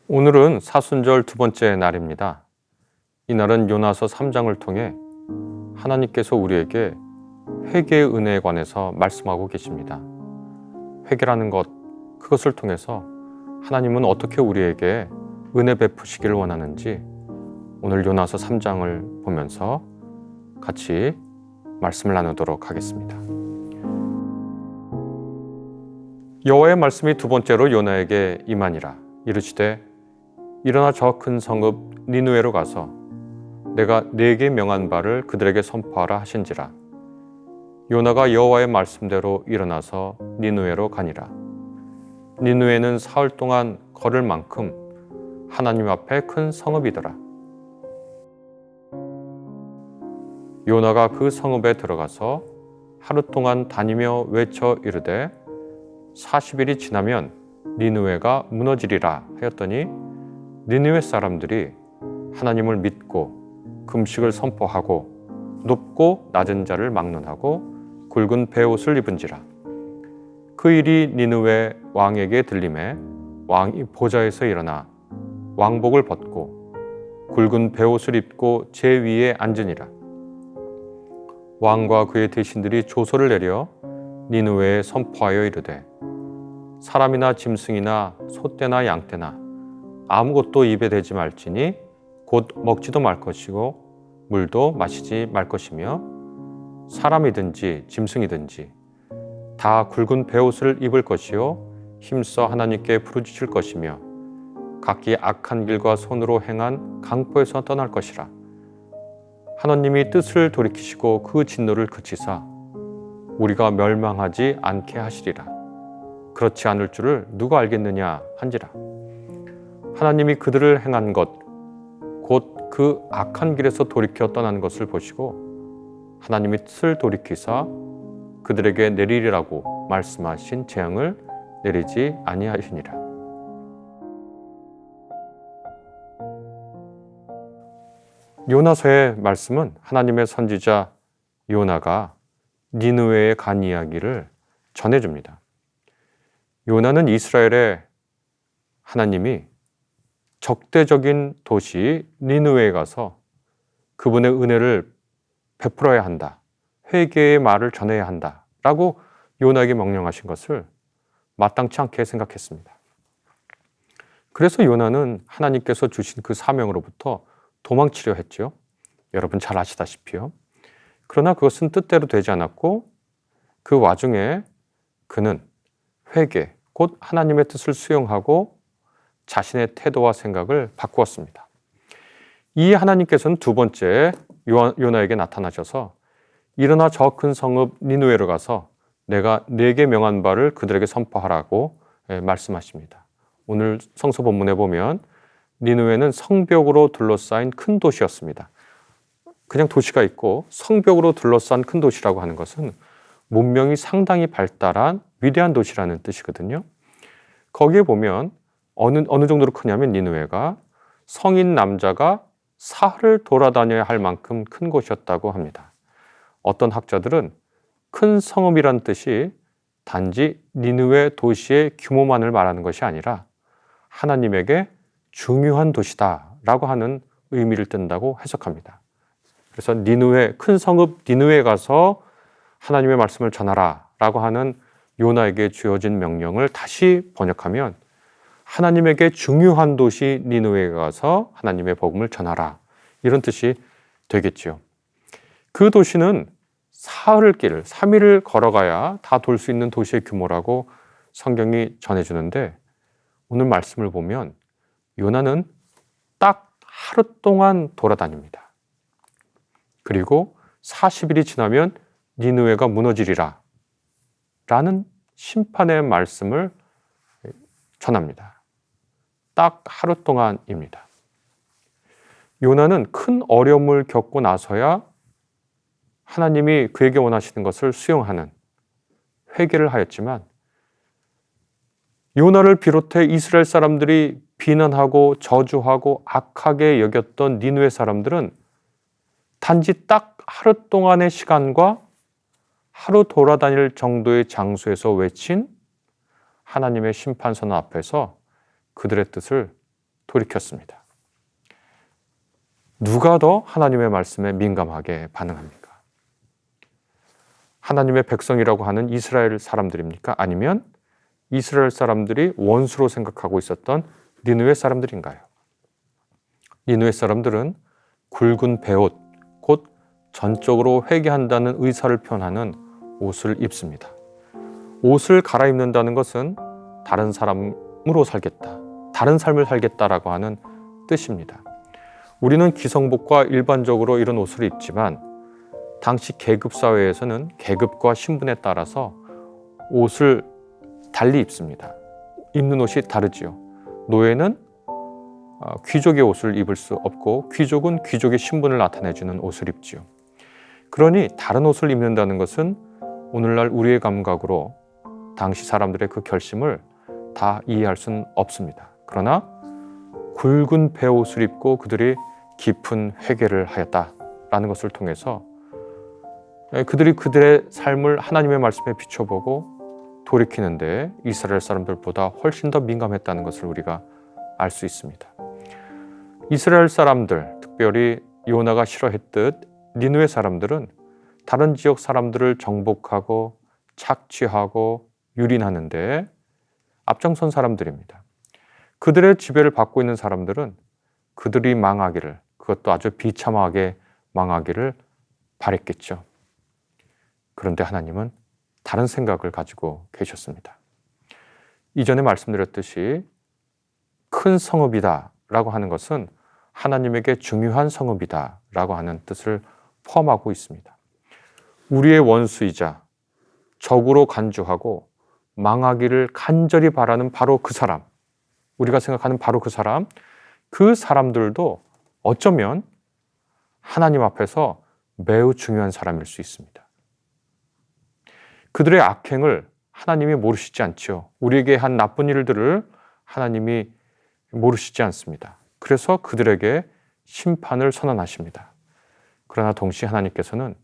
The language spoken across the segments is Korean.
오늘은 사순절 두 번째 날입니다. 이날은 요나서 3장을 통해 하나님께서 우리에게 회개의 은혜에 관해서 말씀하고 계십니다. 회개라는 것, 그것을 통해서 하나님은 어떻게 우리에게 은혜 베푸시기를 원하는지 오늘 요나서 3장을 보면서 같이 말씀을 나누도록 하겠습니다. 여호와의 말씀이 두 번째로 요나에게 임하니라. 이르시되 일어나 저 큰 성읍 니느웨로 가서 내가 네게 명한 바를 그들에게 선포하라 하신지라. 요나가 여호와의 말씀대로 일어나서 니느웨로 가니라. 니느웨는 사흘 동안 걸을 만큼 하나님 앞에 큰 성읍이더라. 요나가 그 성읍에 들어가서 하루 동안 다니며 외쳐 이르되 40일이 지나면 니느웨가 무너지리라 하였더니 니느웨 사람들이 하나님을 믿고 금식을 선포하고 높고 낮은 자를 막론하고 굵은 베옷을 입은지라. 그 일이 니느웨 왕에게 들림에 왕이 보좌에서 일어나 왕복을 벗고 굵은 베옷을 입고 제 위에 앉으니라. 왕과 그의 대신들이 조서를 내려 니느웨에 선포하여 이르되 사람이나 짐승이나 소떼나 양떼나 아무것도 입에 대지 말지니 곧 먹지도 말 것이고 물도 마시지 말 것이며 사람이든지 짐승이든지 다 굵은 베옷을 입을 것이요 힘써 하나님께 부르짖을 것이며 각기 악한 길과 손으로 행한 강포에서 떠날 것이라. 하나님이 뜻을 돌이키시고 그 진노를 그치사 우리가 멸망하지 않게 하시리라. 그렇지 않을 줄을 누가 알겠느냐 한지라. 하나님이 그들을 행한 것 곧 그 악한 길에서 돌이켜 떠난 것을 보시고 하나님이 뜻을 돌이키사 그들에게 내리리라고 말씀하신 재앙을 내리지 아니하시니라. 요나서의 말씀은 하나님의 선지자 요나가 니느웨에 간 이야기를 전해줍니다. 요나는 이스라엘의 하나님이 적대적인 도시 니느웨에 가서 그분의 은혜를 베풀어야 한다. 회개의 말을 전해야 한다. 라고 요나에게 명령하신 것을 마땅치 않게 생각했습니다. 그래서 요나는 하나님께서 주신 그 사명으로부터 도망치려 했죠. 여러분 잘 아시다시피요. 그러나 그것은 뜻대로 되지 않았고 그 와중에 그는 회개, 곧 하나님의 뜻을 수용하고 자신의 태도와 생각을 바꾸었습니다. 이 하나님께서는 두 번째 요나에게 나타나셔서 일어나 저 큰 성읍 니느웨로 가서 내가 네게 명한 바를 그들에게 선포하라고 말씀하십니다. 오늘 성서 본문에 보면 니느웨는 성벽으로 둘러싸인 큰 도시였습니다. 그냥 도시가 있고 성벽으로 둘러싼 큰 도시라고 하는 것은 문명이 상당히 발달한 위대한 도시라는 뜻이거든요. 거기에 보면 어느 정도로 크냐면 니느웨가 성인 남자가 사흘을 돌아다녀야 할 만큼 큰 곳이었다고 합니다. 어떤 학자들은 큰 성읍이란 뜻이 단지 니느웨 도시의 규모만을 말하는 것이 아니라 하나님에게 중요한 도시다라고 하는 의미를 뜬다고 해석합니다. 그래서 니느웨, 큰 성읍 니느웨에 가서 하나님의 말씀을 전하라 라고 하는 요나에게 주어진 명령을 다시 번역하면 하나님에게 중요한 도시 니느웨에 가서 하나님의 복음을 전하라, 이런 뜻이 되겠지요. 그 도시는 사흘 길, 3일을 걸어가야 다 돌 수 있는 도시의 규모라고 성경이 전해주는데 오늘 말씀을 보면 요나는 딱 하루 동안 돌아다닙니다. 그리고 40일이 지나면 니느웨가 무너지리라 라는 심판의 말씀을 전합니다. 딱 하루 동안입니다. 요나는 큰 어려움을 겪고 나서야 하나님이 그에게 원하시는 것을 수용하는 회개를 하였지만 요나를 비롯해 이스라엘 사람들이 비난하고 저주하고 악하게 여겼던 니느웨 사람들은 단지 딱 하루 동안의 시간과 하루 돌아다닐 정도의 장소에서 외친 하나님의 심판선 앞에서 그들의 뜻을 돌이켰습니다. 누가 더 하나님의 말씀에 민감하게 반응합니까? 하나님의 백성이라고 하는 이스라엘 사람들입니까? 아니면 이스라엘 사람들이 원수로 생각하고 있었던 니느웨 사람들인가요? 니느웨 사람들은 굵은 베옷, 곧 전적으로 회개한다는 의사를 표현하는 옷을 입습니다. 옷을 갈아입는다는 것은 다른 사람으로 살겠다, 다른 삶을 살겠다라고 하는 뜻입니다. 우리는 기성복과 일반적으로 이런 옷을 입지만 당시 계급사회에서는 계급과 신분에 따라서 옷을 달리 입습니다. 입는 옷이 다르지요. 노예는 귀족의 옷을 입을 수 없고 귀족은 귀족의 신분을 나타내주는 옷을 입지요. 그러니 다른 옷을 입는다는 것은 오늘날 우리의 감각으로 당시 사람들의 그 결심을 다 이해할 수는 없습니다. 그러나 굵은 베옷을 입고 그들이 깊은 회개를 하였다라는 것을 통해서 그들이 그들의 삶을 하나님의 말씀에 비춰보고 돌이키는데 이스라엘 사람들보다 훨씬 더 민감했다는 것을 우리가 알 수 있습니다. 이스라엘 사람들, 특별히 요나가 싫어했듯 니느웨 사람들은 다른 지역 사람들을 정복하고 착취하고 유린하는데 앞장선 사람들입니다. 그들의 지배를 받고 있는 사람들은 그들이 망하기를, 그것도 아주 비참하게 망하기를 바랬겠죠. 그런데 하나님은 다른 생각을 가지고 계셨습니다. 이전에 말씀드렸듯이 큰 성읍이다 라고 하는 것은 하나님에게 중요한 성읍이다 라고 하는 뜻을 포함하고 있습니다. 우리의 원수이자 적으로 간주하고 망하기를 간절히 바라는 바로 그 사람, 우리가 생각하는 바로 그 사람들도 어쩌면 하나님 앞에서 매우 중요한 사람일 수 있습니다. 그들의 악행을 하나님이 모르시지 않죠. 우리에게 한 나쁜 일들을 하나님이 모르시지 않습니다. 그래서 그들에게 심판을 선언하십니다. 그러나 동시에 하나님께서는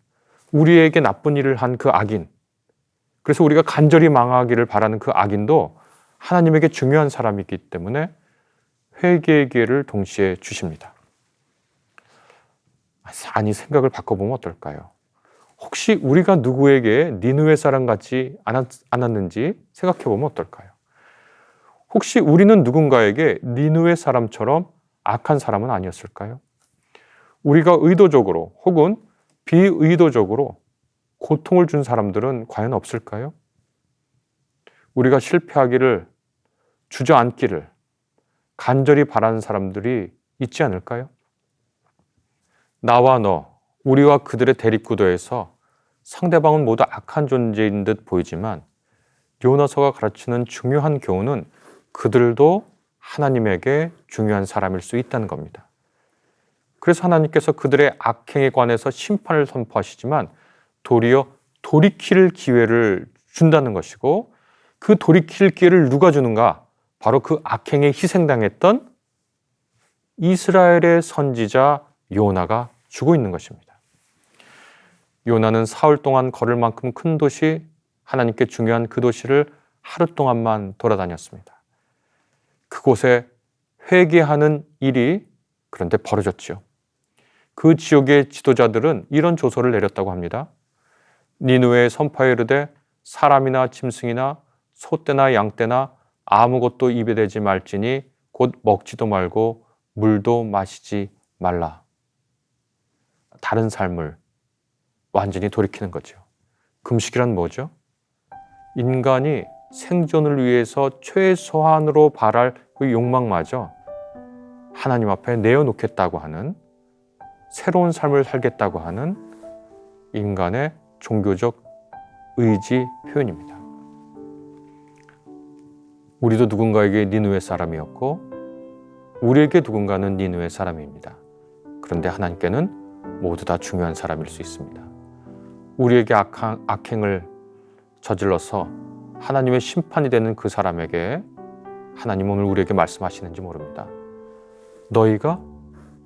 우리에게 나쁜 일을 한 그 악인, 그래서 우리가 간절히 망하기를 바라는 그 악인도 하나님에게 중요한 사람이기 때문에 회개의 기회를 동시에 주십니다. 아니, 생각을 바꿔보면 어떨까요? 혹시 우리가 누구에게 니느웨 사람 같지 않았는지 생각해보면 어떨까요? 혹시 우리는 누군가에게 니느웨 사람처럼 악한 사람은 아니었을까요? 우리가 의도적으로 혹은 비의도적으로 고통을 준 사람들은 과연 없을까요? 우리가 실패하기를, 주저앉기를 간절히 바라는 사람들이 있지 않을까요? 나와 너, 우리와 그들의 대립구도에서 상대방은 모두 악한 존재인 듯 보이지만 요나서가 가르치는 중요한 교훈은 그들도 하나님에게 중요한 사람일 수 있다는 겁니다. 그래서 하나님께서 그들의 악행에 관해서 심판을 선포하시지만 도리어 돌이킬 기회를 준다는 것이고, 그 돌이킬 기회를 누가 주는가? 바로 그 악행에 희생당했던 이스라엘의 선지자 요나가 주고 있는 것입니다. 요나는 사흘 동안 걸을 만큼 큰 도시, 하나님께 중요한 그 도시를 하루 동안만 돌아다녔습니다. 그곳에 회개하는 일이 그런데 벌어졌죠. 그 지역의 지도자들은 이런 조서를 내렸다고 합니다. 니느웨에 선포하여 이르되 사람이나 짐승이나 소떼나 양떼나 아무것도 입에 대지 말지니 곧 먹지도 말고 물도 마시지 말라. 다른 삶을 완전히 돌이키는 거죠. 금식이란 뭐죠? 인간이 생존을 위해서 최소한으로 바랄 그 욕망마저 하나님 앞에 내어놓겠다고 하는, 새로운 삶을 살겠다고 하는 인간의 종교적 의지 표현입니다. 우리도 누군가에게 니느웨 사람이었고 우리에게 누군가는 니느웨 사람입니다. 그런데 하나님께는 모두 다 중요한 사람일 수 있습니다. 우리에게 악행을 저질러서 하나님의 심판이 되는 그 사람에게 하나님 오늘 우리에게 말씀하시는지 모릅니다. 너희가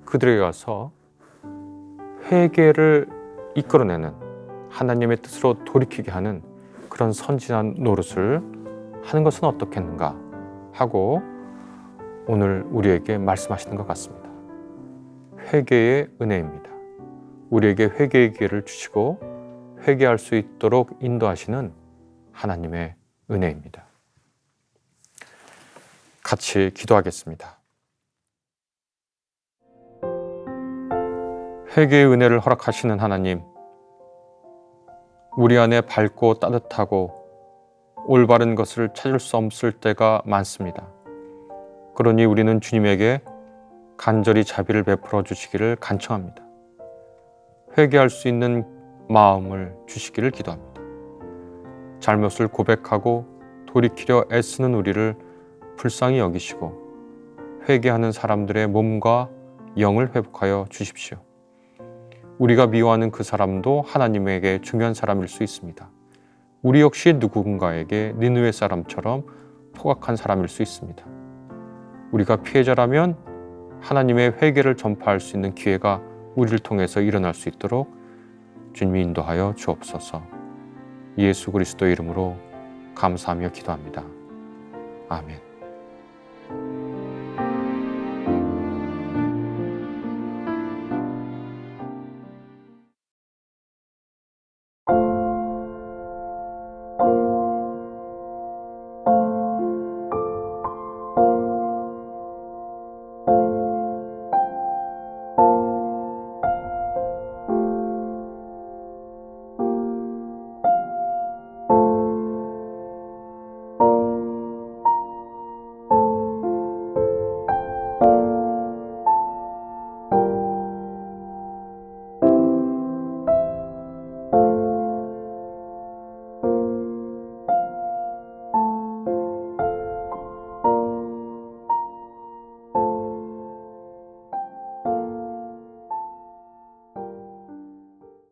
그들에게 가서 회개를 이끌어내는, 하나님의 뜻으로 돌이키게 하는 그런 선진한 노릇을 하는 것은 어떻겠는가 하고 오늘 우리에게 말씀하시는 것 같습니다. 회개의 은혜입니다. 우리에게 회개의 기회를 주시고 회개할 수 있도록 인도하시는 하나님의 은혜입니다. 같이 기도하겠습니다. 회개의 은혜를 허락하시는 하나님, 우리 안에 밝고 따뜻하고 올바른 것을 찾을 수 없을 때가 많습니다. 그러니 우리는 주님에게 간절히 자비를 베풀어 주시기를 간청합니다. 회개할 수 있는 마음을 주시기를 기도합니다. 잘못을 고백하고 돌이키려 애쓰는 우리를 불쌍히 여기시고 회개하는 사람들의 몸과 영을 회복하여 주십시오. 우리가 미워하는 그 사람도 하나님에게 중요한 사람일 수 있습니다. 우리 역시 누군가에게 니느웨 사람처럼 포악한 사람일 수 있습니다. 우리가 피해자라면 하나님의 회개를 전파할 수 있는 기회가 우리를 통해서 일어날 수 있도록 주님이 인도하여 주옵소서. 예수 그리스도의 이름으로 감사하며 기도합니다. 아멘.